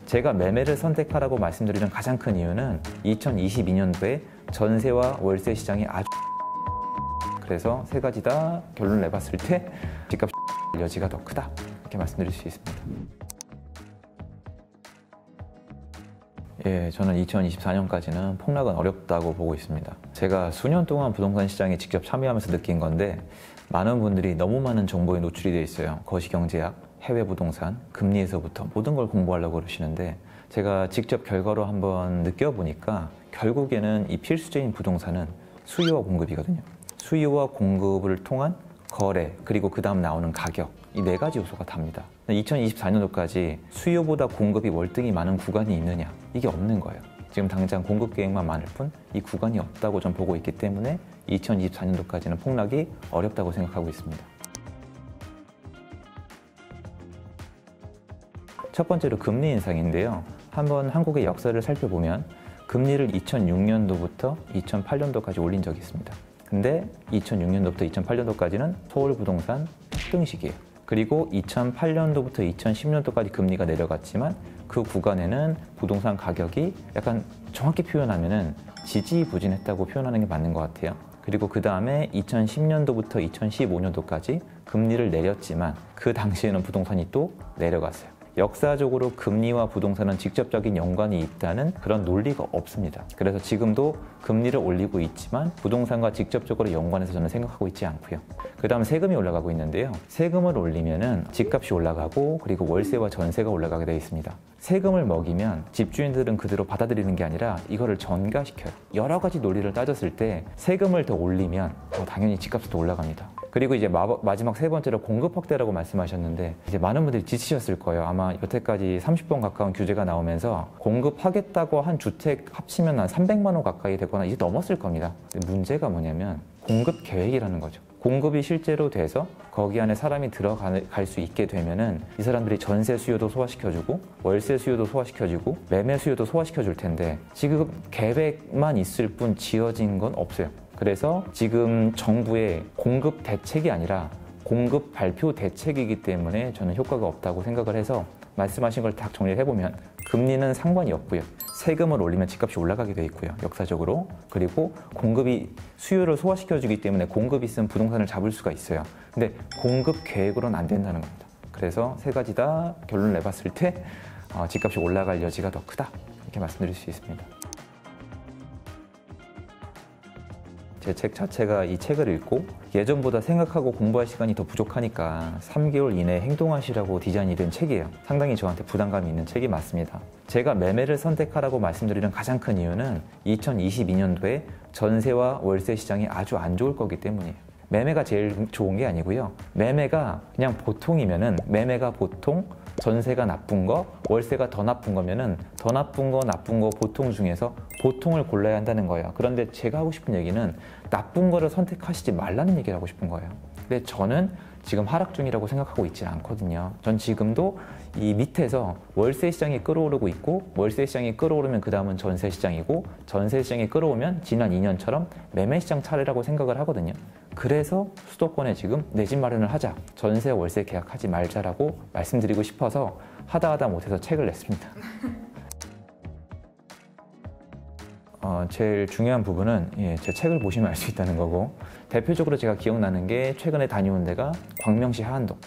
제가 매매를 선택하라고 말씀드리는 가장 큰 이유는 2022년도에 전세와 월세 시장이 아주 그래서 세 가지 다 결론을 내봤을 때 집값 여지가 더 크다 이렇게 말씀드릴 수 있습니다. 예, 저는 2024년까지는 폭락은 어렵다고 보고 있습니다. 제가 수년 동안 부동산 시장에 직접 참여하면서 느낀 건데 많은 분들이 너무 많은 정보에 노출이 되어 있어요. 거시경제학, 해외 부동산, 금리에서부터 모든 걸 공부하려고 그러시는데 제가 직접 결과로 한번 느껴보니까 결국에는 이 필수적인 부동산은 수요와 공급이거든요. 수요와 공급을 통한 거래, 그리고 그 다음 나오는 가격, 이 네 가지 요소가 답니다. 2024년도까지 수요보다 공급이 월등히 많은 구간이 있느냐? 이게 없는 거예요. 지금 당장 공급 계획만 많을 뿐 이 구간이 없다고 전 보고 있기 때문에 2024년도까지는 폭락이 어렵다고 생각하고 있습니다. 첫 번째로 금리 인상인데요. 한번 한국의 역사를 살펴보면 금리를 2006년도부터 2008년도까지 올린 적이 있습니다. 근데 2006년도부터 2008년도까지는 서울 부동산 폭등시기예요. 그리고 2008년도부터 2010년도까지 금리가 내려갔지만 그 구간에는 부동산 가격이 약간 정확히 표현하면은 지지부진했다고 표현하는 게 맞는 것 같아요. 그리고 그 다음에 2010년도부터 2015년도까지 금리를 내렸지만 그 당시에는 부동산이 또 내려갔어요. 역사적으로 금리와 부동산은 직접적인 연관이 있다는 그런 논리가 없습니다. 그래서 지금도 금리를 올리고 있지만 부동산과 직접적으로 연관해서 저는 생각하고 있지 않고요. 그 다음 세금이 올라가고 있는데요. 세금을 올리면은 집값이 올라가고 그리고 월세와 전세가 올라가게 되어 있습니다. 세금을 먹이면 집주인들은 그대로 받아들이는 게 아니라 이거를 전가시켜요. 여러 가지 논리를 따졌을 때 세금을 더 올리면 당연히 집값도 올라갑니다. 그리고 이제 마지막 세 번째로 공급 확대라고 말씀하셨는데 이제 많은 분들이 지치셨을 거예요. 아마 여태까지 30번 가까운 규제가 나오면서 공급하겠다고 한 주택 합치면 한 300만 원 가까이 되거나 이제 넘었을 겁니다. 근데 문제가 공급 계획이라는 거죠. 공급이 실제로 돼서 거기 안에 사람이 들어갈 수 있게 되면은 이 사람들이 전세 수요도 소화시켜주고 월세 수요도 소화시켜주고 매매 수요도 소화시켜줄 텐데 지금 계획만 있을 뿐 지어진 건 없어요. 그래서 지금 정부의 공급 대책이 아니라 공급 발표 대책이기 때문에 저는 효과가 없다고 생각을 해서 말씀하신 걸 딱 정리를 해보면 금리는 상관이 없고요. 세금을 올리면 집값이 올라가게 돼 있고요. 역사적으로. 그리고 공급이 수요를 소화시켜주기 때문에 공급이 있으면 부동산을 잡을 수가 있어요. 근데 공급 계획으로는 안 된다는 겁니다. 그래서 세 가지 다 결론을 내봤을 때 집값이 올라갈 여지가 더 크다. 이렇게 말씀드릴 수 있습니다. 제 책 자체가 이 책을 읽고 예전보다 생각하고 공부할 시간이 더 부족하니까 3개월 이내에 행동하시라고 디자인이 된 책이에요. 상당히 저한테 부담감이 있는 책이 맞습니다. 제가 매매를 선택하라고 말씀드리는 가장 큰 이유는 2022년도에 전세와 월세 시장이 아주 안 좋을 거기 때문이에요. 매매가 제일 좋은 게 아니고요. 매매가 그냥 보통이면은 매매가 보통 전세가 나쁜 거, 월세가 더 나쁜 거면은 더 나쁜 거, 나쁜 거 보통 중에서 보통을 골라야 한다는 거예요. 그런데 제가 하고 싶은 얘기는 나쁜 거를 선택하시지 말라는 얘기를 하고 싶은 거예요. 근데 저는 지금 하락 중이라고 생각하고 있지 않거든요. 전 지금도 이 밑에서 월세 시장이 끌어오르고 있고 월세 시장이 끌어오르면 그 다음은 전세 시장이고 전세 시장이 끌어오면 지난 2년처럼 매매 시장 차례라고 생각을 하거든요. 그래서 수도권에 지금 내 집 마련을 하자, 전세 월세 계약하지 말자라고 말씀드리고 싶어서 하다 못해서 책을 냈습니다. 제일 중요한 부분은 제 책을 보시면 알 수 있다는 거고, 대표적으로 제가 기억나는 게 최근에 다녀온 데가 광명시 하안동.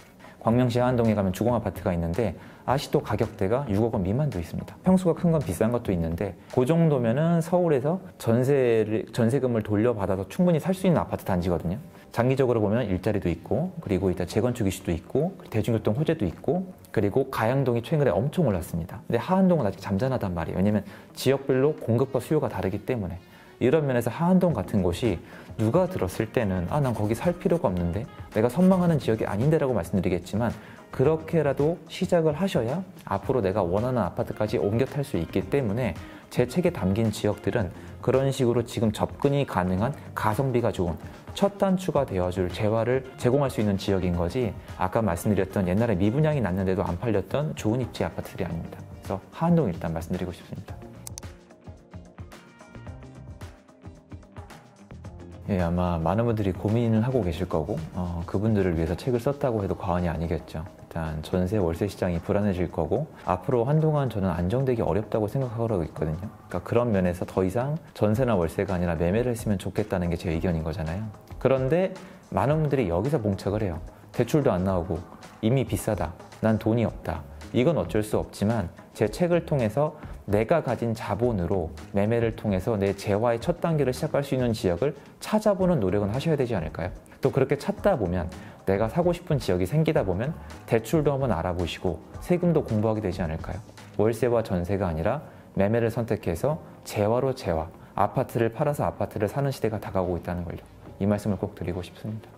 광명시 하안동에 가면 주공아파트가 있는데 아직도 가격대가 6억 원 미만도 있습니다. 평수가 큰 건 비싼 것도 있는데 그 정도면은 서울에서 전세금을 돌려받아서 충분히 살 수 있는 아파트 단지거든요. 장기적으로 보면 일자리도 있고, 그리고 일단 재건축 이슈도 있고, 대중교통 호재도 있고, 그리고 가양동이 최근에 엄청 올랐습니다. 근데 하안동은 아직 잠잠하단 말이에요. 왜냐면 지역별로 공급과 수요가 다르기 때문에. 이런 면에서 하안동 같은 곳이 누가 들었을 때는 난 거기 살 필요가 없는데, 내가 선망하는 지역이 아닌데 라고 말씀드리겠지만, 그렇게라도 시작을 하셔야 앞으로 내가 원하는 아파트까지 옮겨 탈 수 있기 때문에 제 책에 담긴 지역들은 그런 식으로 지금 접근이 가능한 가성비가 좋은 첫 단추가 되어줄 재화를 제공할 수 있는 지역인 거지, 아까 말씀드렸던 옛날에 미분양이 났는데도 안 팔렸던 좋은 입지 아파트들이 아닙니다. 그래서 하안동 일단 말씀드리고 싶습니다. 예, 아마 많은 분들이 고민을 하고 계실 거고 그분들을 위해서 책을 썼다고 해도 과언이 아니겠죠. 일단 전세 월세 시장이 불안해질 거고 앞으로 한동안 저는 안정되기 어렵다고 생각하고 있거든요. 그러니까 그런 면에서 더 이상 전세나 월세가 아니라 매매를 했으면 좋겠다는 게 제 의견인 거잖아요. 그런데 많은 분들이 여기서 봉착을 해요. 대출도 안 나오고 이미 비싸다. 난 돈이 없다. 이건 어쩔 수 없지만 제 책을 통해서 내가 가진 자본으로 매매를 통해서 내 재화의 첫 단계를 시작할 수 있는 지역을 찾아보는 노력은 하셔야 되지 않을까요? 또 그렇게 찾다 보면 내가 사고 싶은 지역이 생기다 보면 대출도 한번 알아보시고 세금도 공부하게 되지 않을까요? 월세와 전세가 아니라 매매를 선택해서 재화로 재화, 아파트를 팔아서 아파트를 사는 시대가 다가오고 있다는 걸요. 이 말씀을 꼭 드리고 싶습니다.